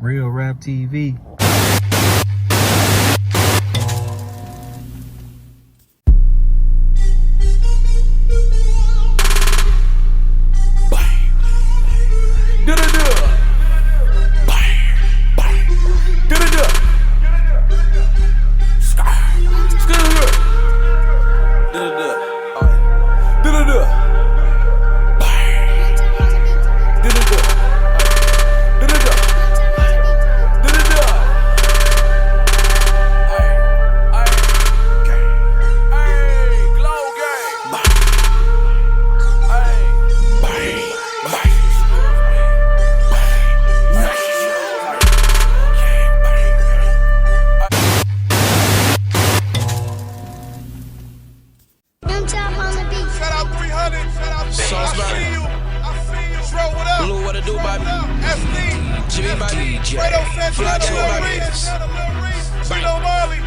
Real Rap TV.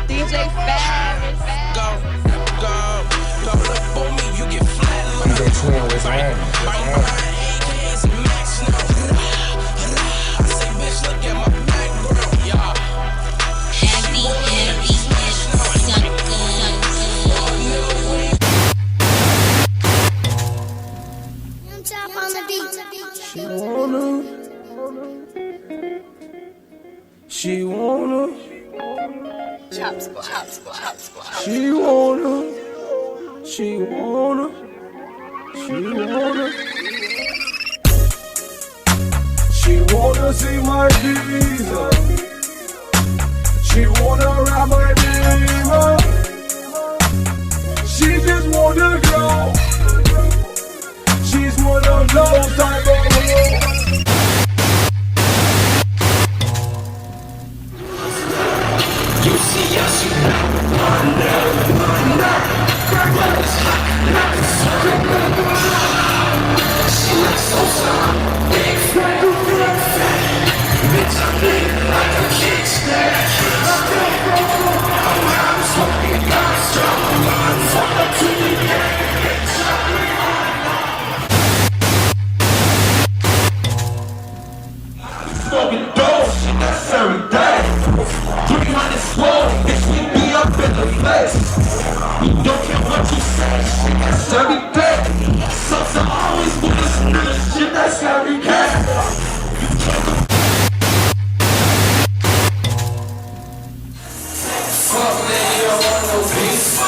DJ Fast. Double up on me, you get flat. DJ Twin was mad. I say, bitch, look at my background, y'all. She wanna. Chop squad. She wanna. She wanna see my visa. She wanna ride my diva. She just wanna go. She's one of those type of hoes. You see us, you know, I know. But it's hot, like a sucker. She looks so soft, big fat. Bitch, I bleed like a kickstand. I'm smoking, I'm strong, fuck up to the game. Smoking dope, that's every day. 300 slow, bitch, we be up in the place. You don't care what you say, that's every day. Sucks are always with this nigga shit, that's every day. Fuck nigga, you don't want no peace.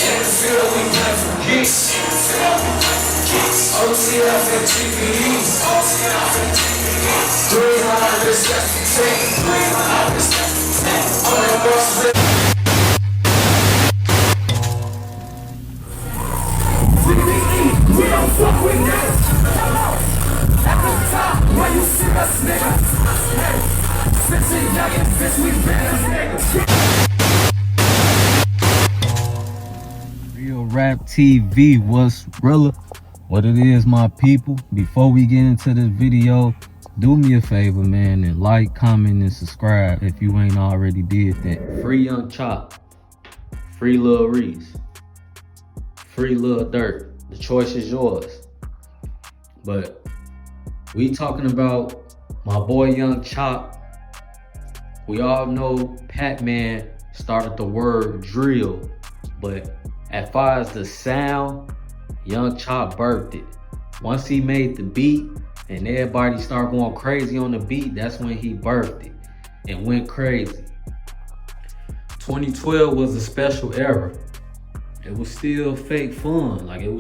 In the field, we play for geeks. OTF and GPEs. 300, that's the team. On the bus, we don't fuck with niggas. At the top, where you see us niggas. Hey, 16 youngin' bitch, we been niggas. Real Rap TV. What's realer? What it is, my people. Before we get into this video, do me a favor, man, and like, comment, and subscribe if you ain't already did that. Free Young Chop. Free Lil Reese. Free Lil Dirt. The choice is yours. But we talking about my boy Young Chop. We all know Pac-Man started the word drill, but as far as the sound, Young Chop birthed it. Once he made the beat and everybody started going crazy on the beat, that's when he birthed it and went crazy. 2012 was a special era. It was still fake fun. Like it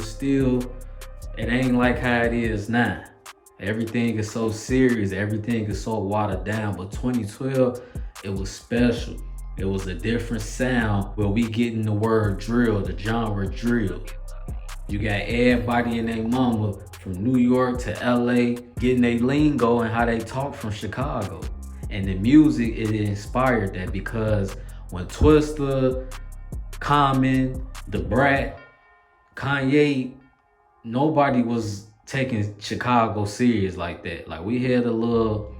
ain't like how it is now. Everything is so serious, everything is so watered down. But 2012, it was special. It was a different sound where we getting the word drill, the genre drill. You got everybody and their mama from New York to LA getting their lingo and how they talk from Chicago. And the music, it inspired that, because when Twista, Common, The Brat, Kanye, nobody was taking Chicago serious like that. Like we had a little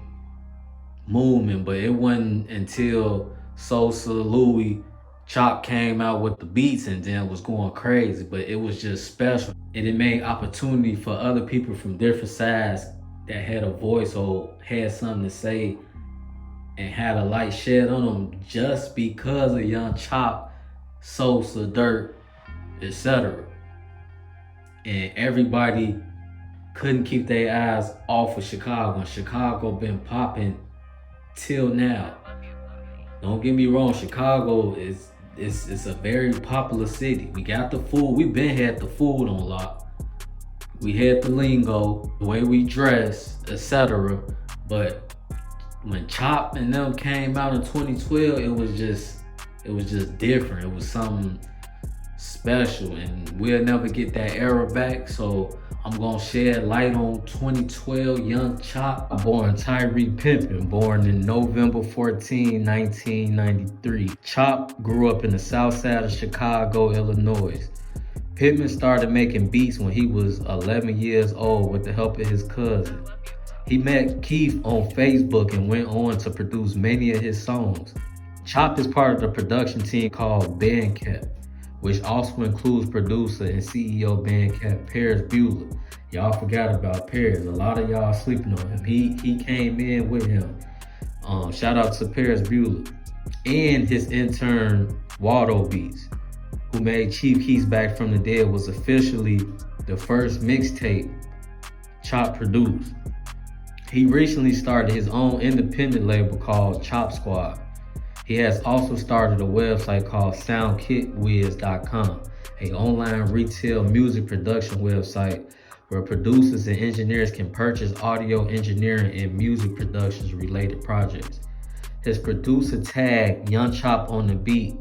movement, but it wasn't until Sosa, Louis, Chop came out with the beats and then was going crazy. But it was just special. And it made opportunity for other people from different sides that had a voice or had something to say and had a light shed on them just because of Young Chop, Sosa, Dirt, etc. And everybody couldn't keep their eyes off of Chicago. And Chicago been popping till now. Don't get me wrong, Chicago is a very popular city. We got the food. We been had the food on lock. We had the lingo, the way we dress, etc. But when Chop and them came out in 2012, it was just different. It was something special, and we'll never get that era back. So I'm gonna shed light on 2012 Young Chop. Born Tyree Pimpin, born in November 14, 1993. Chop grew up in the south side of Chicago, Illinois. Pittman started making beats when he was 11 years old with the help of his cousin. He met Keith on Facebook and went on to produce many of his songs. Chop is part of the production team called Bandcamp, which also includes producer and CEO of Bandcamp, Paris Bueller. Y'all forgot about Paris. A lot of y'all sleeping on him. He came in with him. Shout out to Paris Bueller. And his intern, Waldo Beats, who made Chief Keef's Back from the Dead, was officially the first mixtape Chop produced. He recently started his own independent label called Chop Squad. He has also started a website called SoundKitWiz.com, an online retail music production website where producers and engineers can purchase audio engineering and music productions related projects. His producer tagged Young Chop on the beat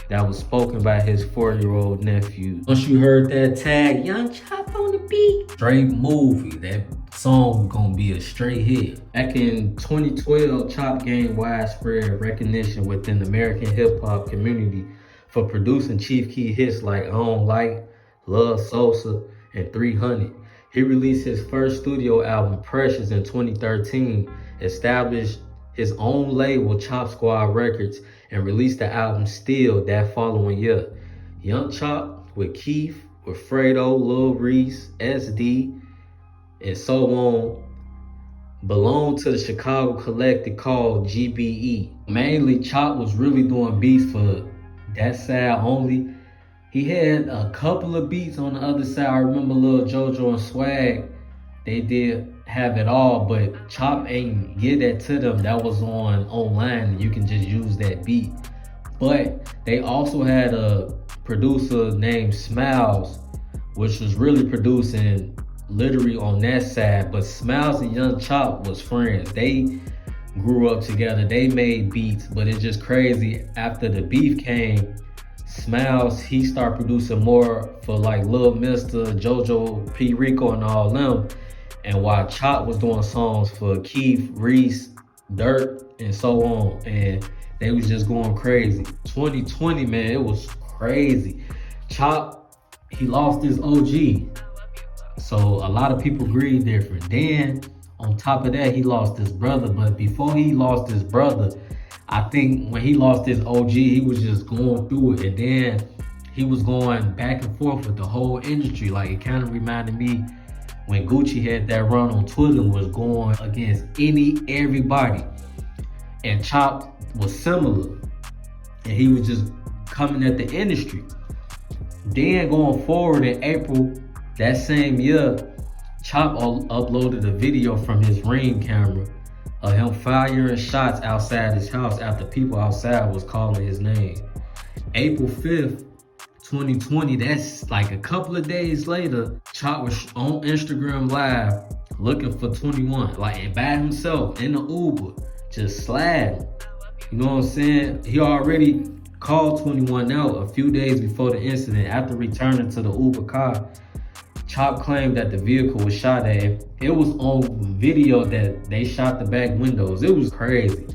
that was spoken by his 4-year-old nephew. Once you heard that tag, Young Chop on the beat, straight movie. That song was gonna be a straight hit. Back in 2012, Chop gained widespread recognition within the American hip hop community for producing Chief Keef hits like I Don't Like, Love Sosa, and 300. He released his first studio album, Precious, in 2013, established his own label, Chop Squad Records, and released the album Still that following year. Young Chop with Keith, with Fredo, Lil Reese, SD, and so on, belonged to the Chicago collective called GBE. Mainly, Chop was really doing beats for that side only. He had a couple of beats on the other side. I remember Lil JoJo and Swag, they did have it all, but Chop ain't give that to them. That was online. You can just use that beat. But they also had a producer named Smiles, which was really producing literally on that side. But Smiles and Young Chop was friends. They grew up together. They made beats, but it's just crazy. After the beef came, Smiles, he started producing more for like Lil Mister, JoJo, P. Rico, and all them. And while Chop was doing songs for Keith, Reese, Dirt, and so on, and they was just going crazy. 2020, man, it was crazy. Chop, he lost his OG. So a lot of people grieve different. Then, on top of that, he lost his brother. But before he lost his brother, I think when he lost his OG, he was just going through it. And then he was going back and forth with the whole industry. Like, it kind of reminded me when Gucci had that run on Twitter and was going against everybody. And Chop was similar. And he was just coming at the industry. Then going forward in April that same year, Chop uploaded a video from his Ring camera of him firing shots outside his house after people outside was calling his name. April 5th, 2020, that's like a couple of days later, Chop was on Instagram Live looking for 21, like by himself in the Uber, just sliding. You know what I'm saying? He already called 21 out a few days before the incident. After returning to the Uber car, Chop claimed that the vehicle was shot at. It was on video that they shot the back windows. It was crazy.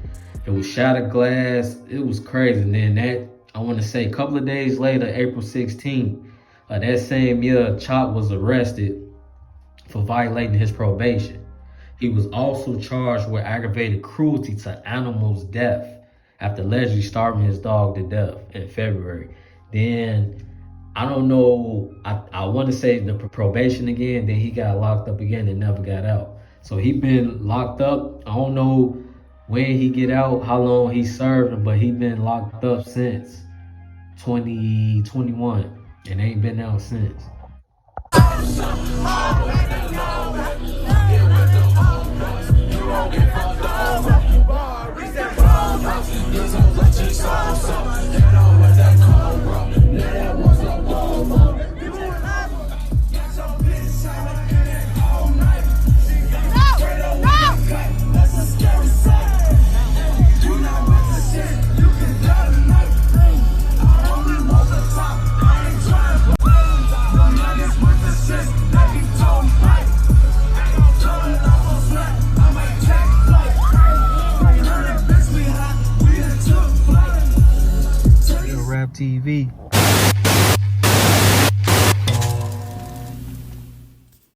It was shattered glass. It was crazy. And then that, I want to say a couple of days later, April 16th, that same year, Chop was arrested for violating his probation. He was also charged with aggravated cruelty to animals' death after allegedly starving his dog to death in February. Then, I don't know, I want to say the probation again, then he got locked up again and never got out. So he been locked up. I don't know when he get out, how long he served, but he been locked up since 2021 and ain't been out since. Rap TV.